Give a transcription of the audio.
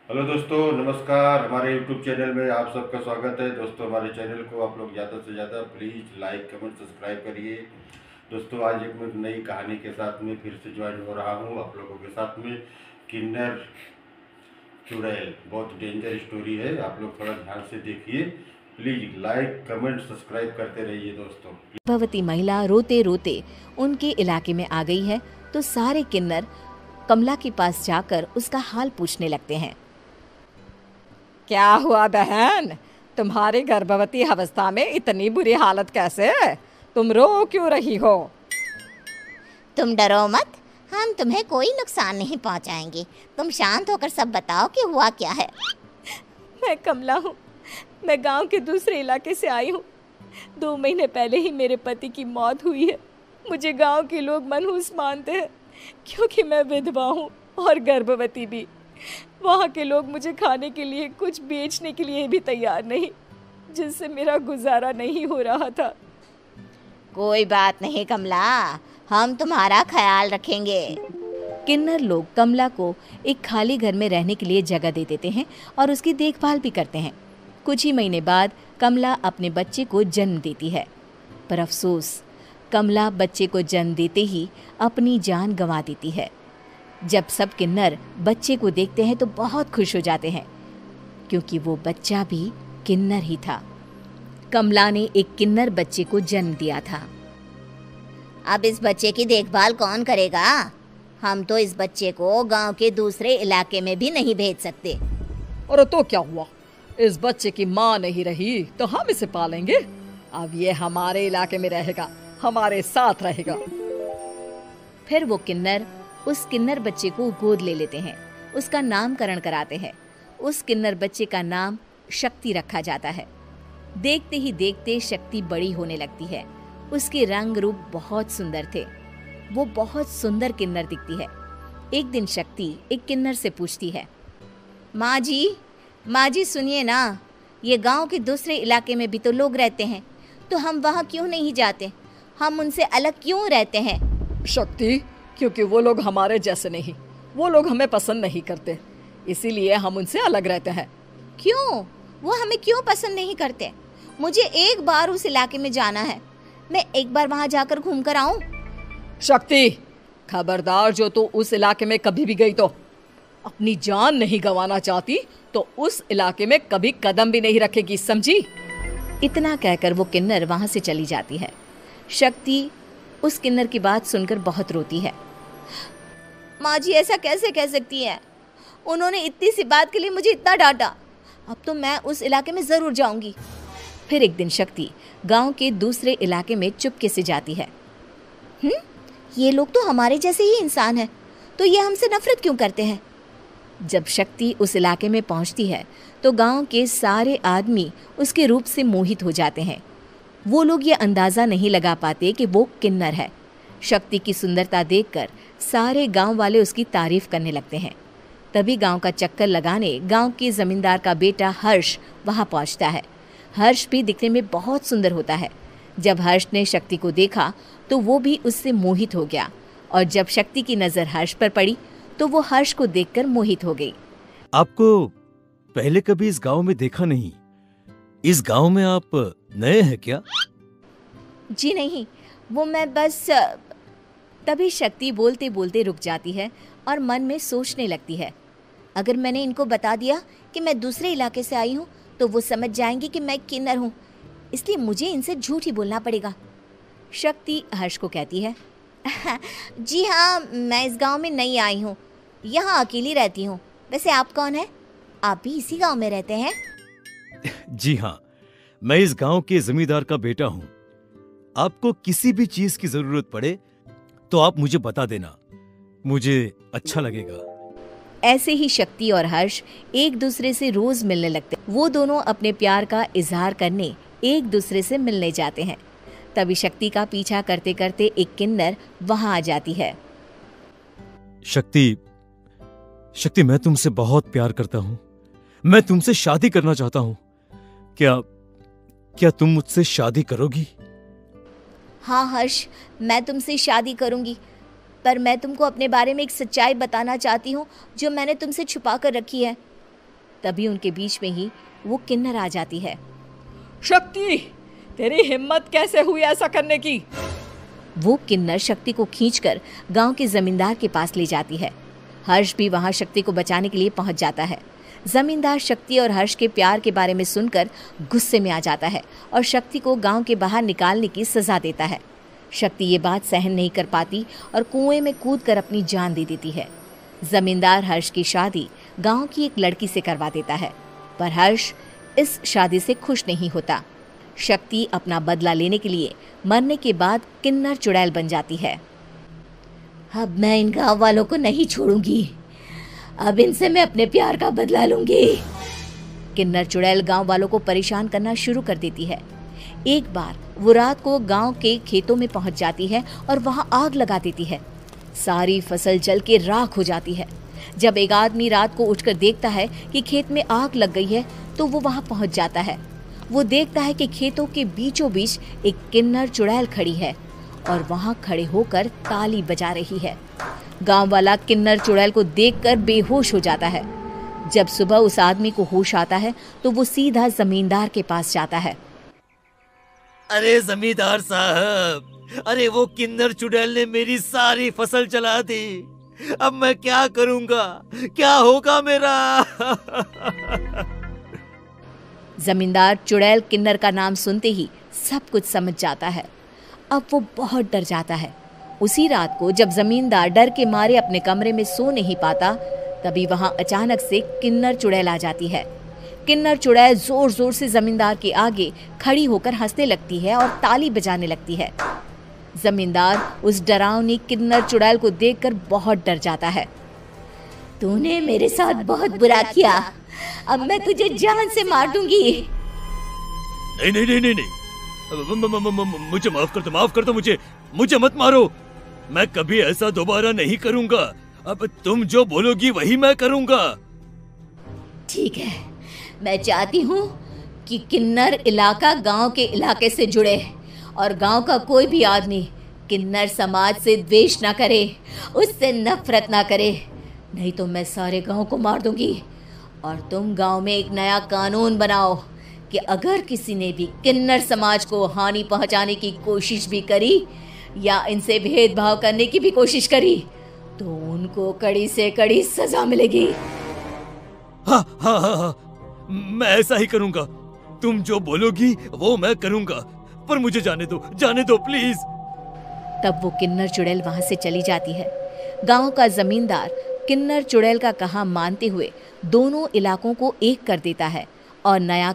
Hello दोस्तों, नमस्कार। हमारे यूट्यूब चैनल में आप सबका स्वागत है। दोस्तों, हमारे चैनल को आप लोग ज़्यादा से ज़्यादा प्लीज़ लाइक कमेंट सब्सक्राइब करिए। दोस्तों, आज एक मैं नई कहानी के साथ में फिर से ज्वाइन हो रहा हूँ आप लोगों के साथ में। किन्नर चुड़ैल बहुत डेंजर स्टोरी है, आप लोग थोड़ा ध्यान से देखिए। प्लीज़ लाइक कमेंट सब्सक्राइब करते रहिए दोस्तों। गर्भवती महिला रोते रोते उनके इलाके में आ गई है तो सारे किन्नर कमला के पास जाकर उसका हाल पूछने लगते हैं। क्या हुआ बहन, तुम्हारी गर्भवती अवस्था में इतनी बुरी हालत कैसे है? तुम रो क्यों रही हो? तुम डरो मत, हम तुम्हें कोई नुकसान नहीं पहुंचाएंगे। तुम शांत होकर सब बताओ कि हुआ क्या है। मैं कमला हूँ। मैं गांव के दूसरे इलाके से आई हूँ। 2 महीने पहले ही मेरे पति की मौत हुई है। मुझे गांव के लोग मनहूस मानते हैं क्योंकि मैं विधवा हूँ और गर्भवती भी। वहाँ के लोग मुझे खाने के लिए कुछ बेचने के लिए भी तैयार नहीं, जिससे मेरा गुजारा नहीं हो रहा था। कोई बात नहीं कमला, हम तुम्हारा ख्याल रखेंगे। किन्नर लोग कमला को एक खाली घर में रहने के लिए जगह दे देते हैं और उसकी देखभाल भी करते हैं। कुछ ही महीने बाद कमला अपने बच्चे को जन्म देती है, पर अफसोस कमला बच्चे को जन्म देते ही अपनी जान गंवा देती है। जब सब किन्नर बच्चे को देखते हैं तो बहुत खुश हो जाते हैं, क्योंकि वो बच्चा भी किन्नर ही था। कमला ने एक किन्नर बच्चे को जन्म दिया था। अब इस बच्चे की देखभाल कौन करेगा? हम तो इस बच्चे को गांव के दूसरे इलाके में भी नहीं भेज सकते। और तो क्या हुआ, इस बच्चे की माँ नहीं रही तो हम इसे पालेंगे। अब ये हमारे इलाके में रहेगा, हमारे साथ रहेगा। फिर वो किन्नर उस किन्नर बच्चे को गोद ले लेते हैं, उसका नामकरण कराते हैं। उस किन्नर बच्चे का नाम शक्ति रखा जाता है। देखते ही देखते शक्ति बड़ी होने लगती है। उसके रंग रूप बहुत सुंदर थे। वो बहुत सुंदर किन्नर दिखती है। एक दिन शक्ति एक किन्नर से पूछती है, माँ जी सुनिए ना, ये गांव के दूसरे इलाके में भी तो लोग रहते हैं, तो हम वहाँ क्यों नहीं जाते? हम उनसे अलग क्यों रहते हैं? शक्ति, क्योंकि वो लोग हमारे जैसे नहीं, वो लोग हमें पसंद नहीं करते, इसीलिए हम उनसे अलग रहते हैं। क्यों? वो हमें क्यों पसंद नहीं करते? मुझे एक बार उस इलाके में जाना है। मैं एक बार वहाँ जाकर घूम कर आऊँ। शक्ति, खबरदार, जो तू उस इलाके में कभी भी गई तो अपनी जान नहीं गंवाना चाहती तो उस इलाके में कभी कदम भी नहीं रखेगी, समझी? इतना कहकर वो किन्नर वहां से चली जाती है। शक्ति उस किन्नर की बात सुनकर बहुत रोती है। माँ जी ऐसा कैसे कह सकती हैं? उन्होंने इतनी सी बात के लिए मुझे इतना डांटा। अब तो मैं उस इलाके में ज़रूर जाऊंगी। फिर एक दिन शक्ति गांव के दूसरे इलाके में चुपके से जाती है। ये लोग तो हमारे जैसे ही इंसान हैं, तो ये हमसे नफरत क्यों करते हैं? जब शक्ति उस इलाके में पहुंचती है तो गांव के सारे आदमी उसके रूप से मोहित हो जाते हैं। वो लोग ये अंदाज़ा नहीं लगा पाते कि वो किन्नर है। शक्ति की सुंदरता देखकर सारे गांव वाले उसकी तारीफ करने लगते हैं। तभी गांव का चक्कर लगाने गांव के जमींदार का बेटा हर्ष वहां पहुंचता है। हर्ष भी दिखने में बहुत सुंदर होता है। जब हर्ष ने शक्ति को देखा तो वो भी उससे मोहित हो गया, और जब शक्ति की नज़र हर्ष पर पड़ी तो वो हर्ष को देखकर मोहित हो गई। आपको पहले कभी इस गांव में देखा नहीं। इस गांव में आप नए हैं क्या? जी नहीं, वो मैं बस। तभी शक्ति बोलते बोलते रुक जाती है और मन में सोचने लगती है, अगर मैंने इनको बता दिया कि मैं दूसरे इलाके से आई हूँ तो वो समझ जाएंगे कि मैं किन्नर हूँ, इसलिए मुझे इनसे झूठ ही बोलना पड़ेगा। शक्ति हर्ष को कहती है, जी हाँ, मैं इस गांव में नई आई हूँ, यहाँ अकेली रहती हूँ। वैसे आप कौन है? आप भी इसी गांव में रहते हैं? जी हाँ, मैं इस गांव के जमींदार का बेटा हूँ। आपको किसी भी चीज की जरूरत पड़े तो आप मुझे बता देना, मुझे अच्छा लगेगा। ऐसे ही शक्ति और हर्ष एक दूसरे से रोज मिलने लगते। वो दोनों अपने प्यार का इजहार करने एक दूसरे से मिलने जाते हैं। तभी शक्ति का पीछा करते करते एक किन्नर वहां आ जाती है। शक्ति, मैं तुमसे बहुत प्यार करता हूँ। मैं तुमसे शादी करना चाहता हूँ। क्या तुम मुझसे शादी करोगी? हाँ हर्ष, मैं तुमसे शादी करूंगी, पर मैं तुमको अपने बारे में एक सच्चाई बताना चाहती हूँ जो मैंने तुमसे छुपा कर रखी है। तभी उनके बीच में ही वो किन्नर आ जाती है। शक्ति, तेरी हिम्मत कैसे हुई ऐसा करने की? वो किन्नर शक्ति को खींचकर गांव के जमींदार के पास ले जाती है। हर्ष भी वहां शक्ति को बचाने के लिए पहुंच जाता है। जमींदार शक्ति और हर्ष के प्यार के बारे में सुनकर गुस्से में आ जाता है और शक्ति को गांव के बाहर निकालने की सजा देता है। शक्ति ये बात सहन नहीं कर पाती और कुएं में कूदकर अपनी जान दे देती है। जमींदार हर्ष की शादी गांव की एक लड़की से करवा देता है, पर हर्ष इस शादी से खुश नहीं होता। शक्ति अपना बदला लेने के लिए मरने के बाद किन्नर चुड़ैल बन जाती है। अब मैं इन गाँव वालों को नहीं छोड़ूंगी, अब इनसे मैं अपने प्यार का बदला लूंगी। किन्नर चुड़ैल गांव वालों को परेशान करना शुरू कर देती है। एक बार वो रात को गांव के खेतों में पहुंच जाती है और वहां आग लगा देती है। सारी फसल जल के राख हो जाती है। जब एक आदमी रात को उठकर देखता है कि खेत में आग लग गई है तो वो वहां पहुंच जाता है। वो देखता है कि खेतों के बीचों बीच एक किन्नर चुड़ैल खड़ी है और वहां खड़े होकर ताली बजा रही है। गांव वाला किन्नर चुड़ैल को देखकर बेहोश हो जाता है। जब सुबह उस आदमी को होश आता है तो वो सीधा जमींदार के पास जाता है। अरे जमींदार साहब, अरे वो किन्नर चुड़ैल ने मेरी सारी फसल जला दी। अब मैं क्या करूंगा, क्या होगा मेरा? जमींदार चुड़ैल किन्नर का नाम सुनते ही सब कुछ समझ जाता है। अब वो बहुत डर जाता है। उसी रात को जब जमींदार डर के मारे अपने कमरे में सो नहीं पाता, तभी वहां अचानक से किन्नर चुड़ैल आ जाती है। किन्नर चुड़ैल जोर जोर से जमींदार के आगे खड़ी होकर हंसने लगती है और ताली बजाने लगती है। जमींदार उस डरावनी किन्नर चुड़ैल को देखकर बहुत डर जाता है। तूने मेरे साथ बहुत बुरा किया, अब मैं तुझे जान से मार दूंगी। नहीं नहीं नहीं नहीं नहीं, मुझे माफ कर दो, मुझे मत मारो। मैं कभी ऐसा दोबारा नहीं करूंगा। अब तुम जो बोलोगी वही मैं करूंगा। ठीक है, मैं चाहती हूँ कि किन्नर इलाका गांव के इलाके से जुड़े और गांव का कोई भी आदमी किन्नर समाज से द्वेष ना करे, उससे नफरत ना करे, नहीं तो मैं सारे गांव को मार दूंगी। और तुम गांव में एक नया कानून बनाओ कि अगर किसी ने भी किन्नर समाज को हानि पहुंचाने की कोशिश भी करी या इनसे भेदभाव करने की भी कोशिश करी तो उनको कड़ी से कड़ी सजा मिलेगी। हाँ हाँ हाँ हाँ, मैं ऐसा ही करूंगा। तुम जो बोलोगी वो मैं करूंगा, पर मुझे जाने दो प्लीज। तब वो किन्नर चुड़ैल वहां से चली जाती है। गांव का जमींदार किन्नर चुड़ैल का कहा मानते हुए दोनों इलाकों को एक कर देता है और नया